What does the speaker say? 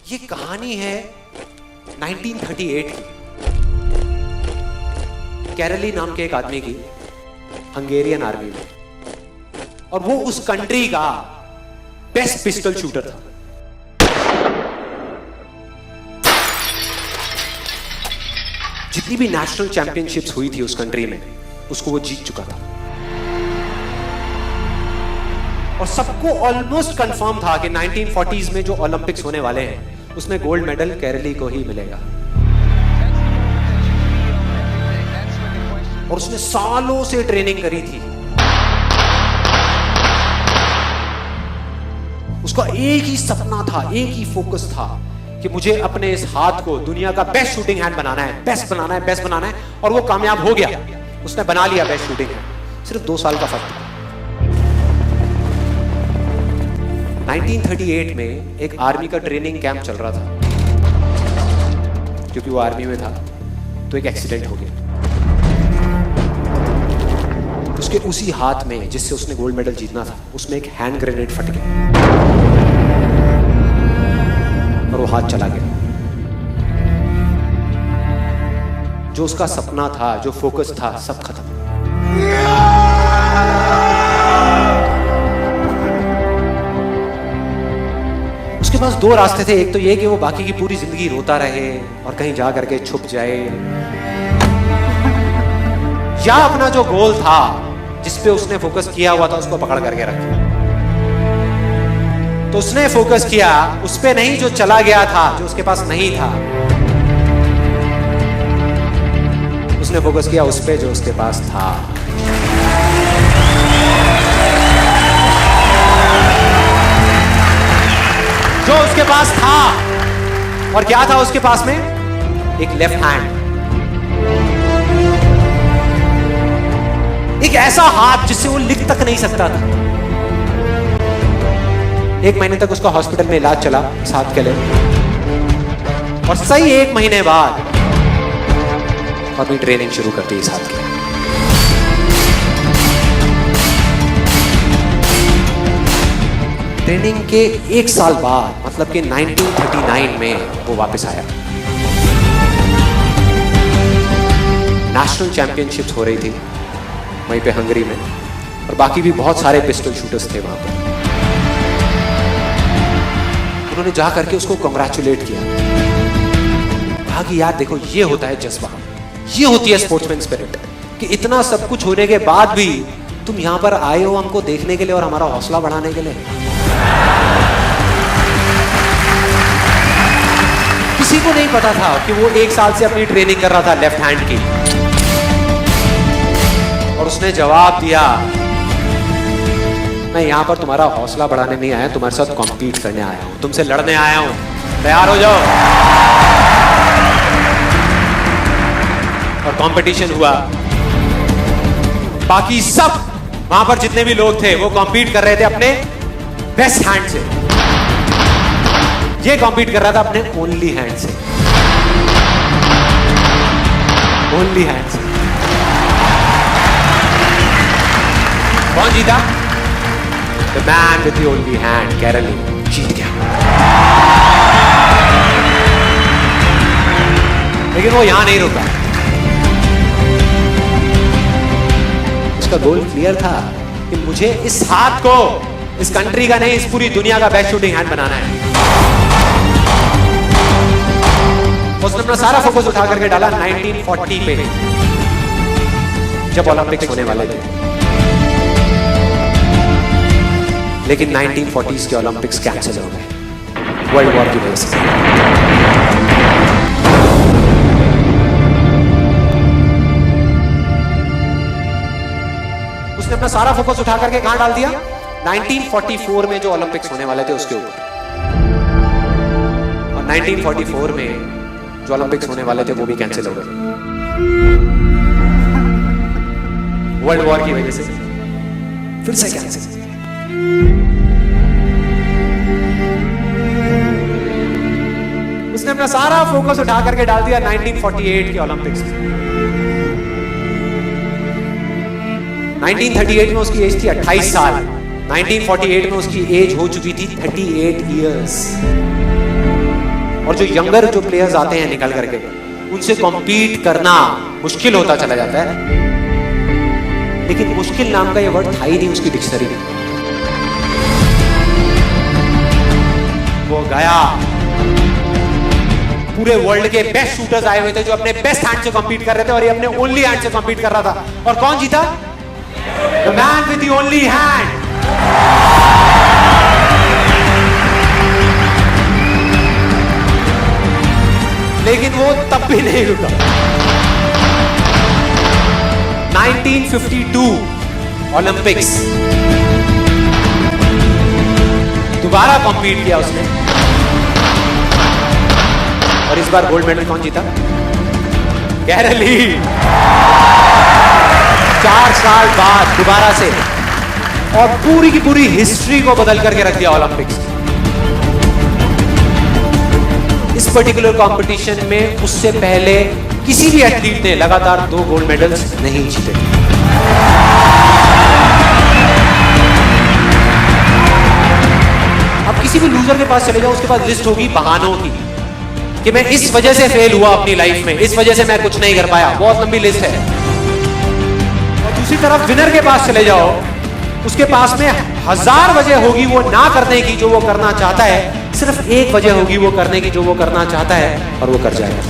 ये कहानी है 1938 की, कैरली नाम के एक आदमी की, हंगेरियन आर्मी में, और वो उस कंट्री का बेस्ट पिस्टल शूटर था। जितनी भी नेशनल चैंपियनशिप्स हुई थी उस कंट्री में, उसको वो जीत चुका था। और सबको ऑलमोस्ट कंफर्म था कि 1940s में जो ओलंपिक्स होने वाले हैं उसमें गोल्ड मेडल कैरली को ही मिलेगा। और उसने सालों से ट्रेनिंग करी थी। उसका एक ही सपना था, एक ही फोकस था कि मुझे अपने इस हाथ को दुनिया का बेस्ट शूटिंग हैंड बनाना है, बेस्ट बनाना है, बेस्ट बनाना है। और वो कामयाब हो गया, उसने बना लिया बेस्ट शूटिंग हैंड। सिर्फ 2 साल का फर्क था। 1938 में एक आर्मी का ट्रेनिंग कैंप चल रहा था। क्योंकि वो आर्मी में था तो एक एक्सीडेंट हो गया। उसके उसी हाथ में जिससे उसने गोल्ड मेडल जीतना था, उसमें एक हैंड ग्रेनेड फट गया और वो हाथ चला गया। जो उसका सपना था, जो फोकस था, सब खत्म। उसके पास 2 रास्ते थे। एक तो ये कि वो बाकी की पूरी जिंदगी रोता रहे और कहीं जा करके छुप जाए, या अपना जो गोल था जिस पे उसने फोकस किया हुआ था उसको पकड़ करके रखे। तो उसने फोकस किया उस पे नहीं जो चला गया था, जो उसके पास नहीं था। उसने फोकस किया उस पे जो उसके पास था। जो उसके पास था। और क्या था उसके पास में? एक लेफ्ट हैंड, एक ऐसा हाथ जिससे वो लिख तक नहीं सकता था। 1 महीने तक उसका हॉस्पिटल में इलाज चला इस हाथ के लिए। और सही 1 महीने बाद अपनी ट्रेनिंग शुरू कर दी इस हाथ की। ट्रेनिंग के 1 साल बाद, मतलब कि 1939 में वो वापस आया। नेशनल चैंपियनशिप्स हो रही थी वहीं पे हंगरी में, और बाकी भी बहुत सारे पिस्टल शूटर्स थे वहां पर। उन्होंने जा करके उसको कांग्रेचुलेट किया। कहा कि यार देखो, ये होता है जज्बा, ये होती है स्पोर्ट्समैन स्पिरिट, कि इतना सब कुछ होने के बाद भी तुम यहां पर आए हो हमको देखने के लिए और हमारा हौसला बढ़ाने के लिए। किसी को नहीं पता था कि वो 1 साल से अपनी ट्रेनिंग कर रहा था लेफ्ट हैंड की। और उसने जवाब दिया, मैं यहां पर तुम्हारा हौसला बढ़ाने नहीं आया, तुम्हारे साथ कॉम्पीट करने आया हूं, तुमसे लड़ने आया हूं, तैयार हो जाओ। और कंपटीशन हुआ। बाकी सब वहां पर जितने भी लोग थे वो कॉम्पीट कर रहे थे अपने बेस्ट हैंड से। ये कॉम्पीट कर रहा था अपने ओनली हैंड से। ओनली हैंड से। कौन जीता? The man with the only hand, Kairali जीत गया। लेकिन वो यहां नहीं रुका। उसका गोल क्लियर था कि मुझे इस हाथ को इस कंट्री का नहीं, इस पूरी दुनिया का बेस्ट शूटिंग हैंड बनाना है। उसने अपना सारा फोकस उठा करके डाला 1940 पे, जब ओलंपिक्स होने वाले थे। लेकिन 1940s के ओलंपिक्स कैंसिल हो गए वर्ल्ड वॉर की वजह से। उसने अपना सारा फोकस उठा करके कहां डाल दिया? 1944 में जो ओलंपिक्स होने वाले थे उसके ऊपर। और 1944 में जो ओलंपिक्स होने वाले थे वो भी कैंसिल हो गए वर्ल्ड वॉर की वजह से। फिर से कैंसिल। उसने अपना सारा फोकस उठा करके डाल दिया 1948 के ओलंपिक्स में। 1938 में उसकी एज थी 28 साल। 1948 में उसकी एज हो चुकी थी 38 इयर्स। और जो यंगर जो प्लेयर्स आते हैं निकल करके, उनसे कॉम्पीट करना मुश्किल होता चला जाता है। लेकिन मुश्किल नाम का ये वर्ड था ही नहीं उसकी डिक्शनरी में। वो गया, पूरे वर्ल्ड के बेस्ट शूटर्स आए हुए थे जो अपने बेस्ट हैंड से कॉम्पीट कर रहे थे, और ये अपने ओनली हैंड से कॉम्पीट कर रहा था। और कौन जीता? The man with the only hand. लेकिन वो तब भी नहीं रुका। 1952 ओलंपिक्स, दोबारा कॉम्पीट किया उसने, और इस बार गोल्ड मेडल कौन जीता? कैरल ली। 4 साल बाद दोबारा से, और पूरी की पूरी हिस्ट्री को बदल करके रख दिया ओलंपिक्स। इस पर्टिकुलर कंपटीशन में उससे पहले किसी भी एथलीट ने लगातार 2 गोल्ड मेडल्स नहीं जीते। अब किसी भी लूजर के पास चले जाओ, उसके पास लिस्ट होगी बहानों की कि मैं इस वजह से फेल हुआ अपनी लाइफ में, इस वजह से मैं कुछ नहीं कर पाया। बहुत लंबी लिस्ट है। और दूसरी तरफ विनर के पास चले जाओ, उसके पास में 1000 वजह होगी वो ना करने की जो वो करना चाहता है, सिर्फ एक वजह होगी वो करने की जो वो करना चाहता है, और वो कर जाएगा।